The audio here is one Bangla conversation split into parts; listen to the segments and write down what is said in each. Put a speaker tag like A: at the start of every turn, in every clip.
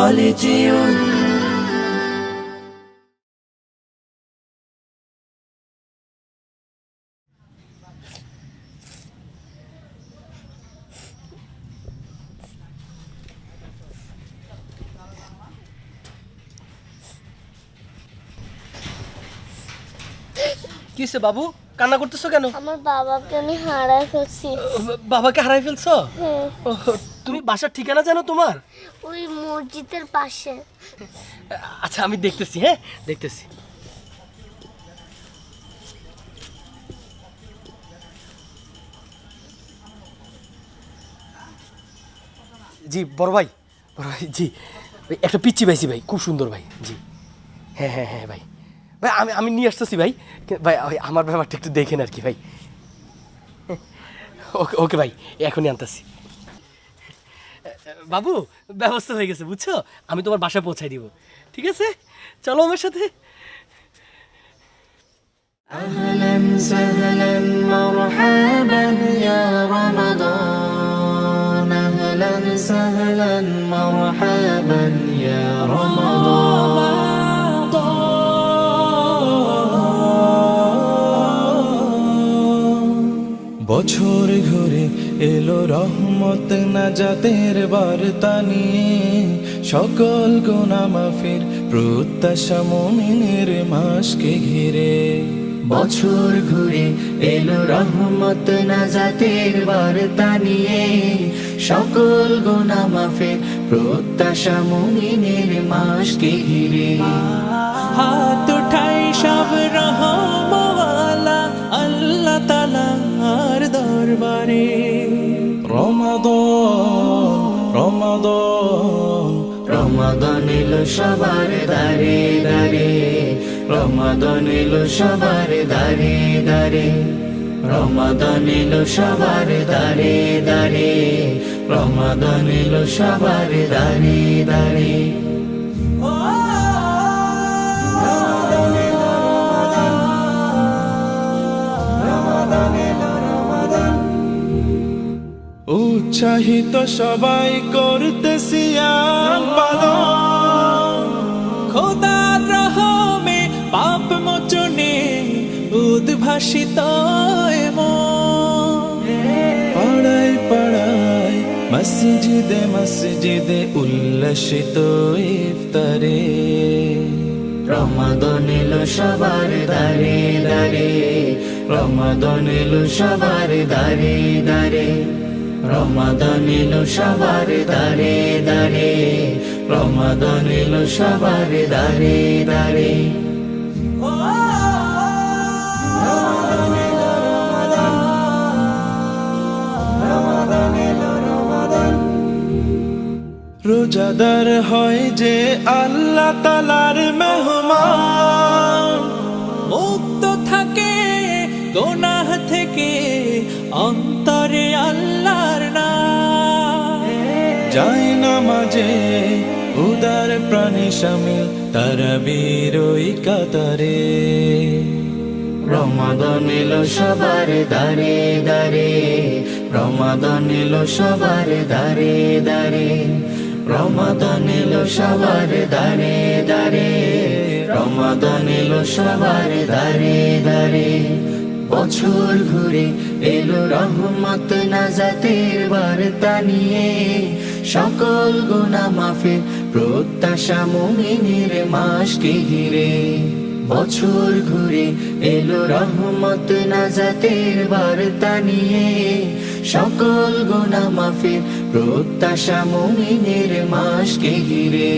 A: خالدون
B: কিসে বাবু কান্না করতেছো কেন?
C: আমার বাবাকে আমি হারাই ফেলছি।
B: বাবাকে হারাই ফেলছো?
C: হ্যাঁ।
B: তুমি বাসার ঠিকানা জানো তোমার?
C: ওই মসজিদের পাশে।
B: আচ্ছা আমি দেখতেছি, হ্যাঁ দেখতেছি। জি বড় ভাই জি একটা পিচ্চি পাইছি ভাই, খুব সুন্দর ভাই। জি হ্যাঁ হ্যাঁ হ্যাঁ ভাই ভাই আমি আমি নিয়ে আসতেছি ভাই। ভাই আমার ব্যাপারটা একটু দেখেন আর কি ভাই। ওকে ওকে ভাই এখনই আনতেছি। বাবু ব্যবস্থা হয়ে গেছে বুঝছো, আমি তোমার বাসায় পৌঁছাই দিব। ঠিক আছে চলো আমার সাথে।
A: أهلا سهلا مرحبا يا رمضان أهلا سهلا مرحبا يا رمضان বছর ঘুরে এলো রহমত নাজাতের বার্তা নিয়ে সকল গুনাহ মাফির প্রত্যাশা মুমিনের মাসকে ঘিরে বছর ঘুরে এলো রহমত নাজাতের বার্তা নিয়ে সকল গুনাহ মাফির প্রত্যাশা মুমিনের মাসকে ঘিরে হাত উঠাই সব রহমওয়ালা আল্লাহ তাআলার দরবারে রমাদান রমাদান রমাদান এলো সবার দারে দারে রমাদান এলো সবার দারে দারে রমাদান এলো সবার দারে দারে রমাদান এলো সবার দারে দারে উৎসাহিত সবাই করতে সিয়াম পালন খোদার রহমে পাপ মোচনে উদ্ভাসিত পাড়ায় পাড়ায় মসজিদে মসজিদে উল্লাসিত ইফতারে রমাদান এলো সবার দারে দারে রমাদান এলো সবার দারে দারে রমাদান এলো সবার দারে দারে রমাদান এলো সবার দারে দারে রোজাদার হয় যে আল্লাহ তাআলার মেহমান মুক্ত থাকে গুনাহ থেকে অন্তরে আল্লাহর নাম যায় নামাজে উদার প্রাণী শামিল তারাবির ওই কাতারে রমাদান এলো সবার দারে দারে রমাদান এলো সবার দারে দারে রমাদান এলো সবার দারে দারে রমাদান এলো সবার দারে দারে বছর ঘুরে এলো রহমত নাজাতের বার্তা নিয়ে সকল গুনাহ মাফের প্রত্যাশা মুমিনের মাসকে ঘিরে বছর ঘুরে এলো রহমত নাজাতের বার্তা নিয়ে সকল গুনাহ মাফের প্রত্যাশা মুমিনের মাসকে ঘিরে।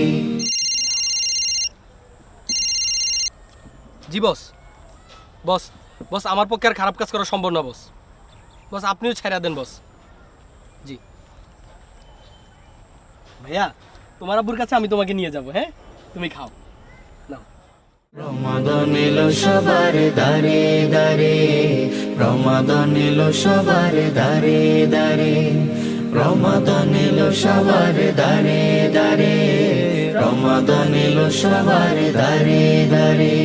B: জি বস বস বস আমার পক্ষে আর খারাপ কাজ করা সম্ভব না বস। বস আপনিও ছেড়ে দেন বস। জি ভাইয়া তোমার আব্বুর কাছে আমি তোমাকে নিয়ে যাব, হ্যাঁ তুমি খাও নাও।
A: রমাদান এলো সবার দারে দারে রমাদান এলো সবার দারে দারে রমাদান এলো সবার দারে দারে রমাদান এলো সবার দারে দারে।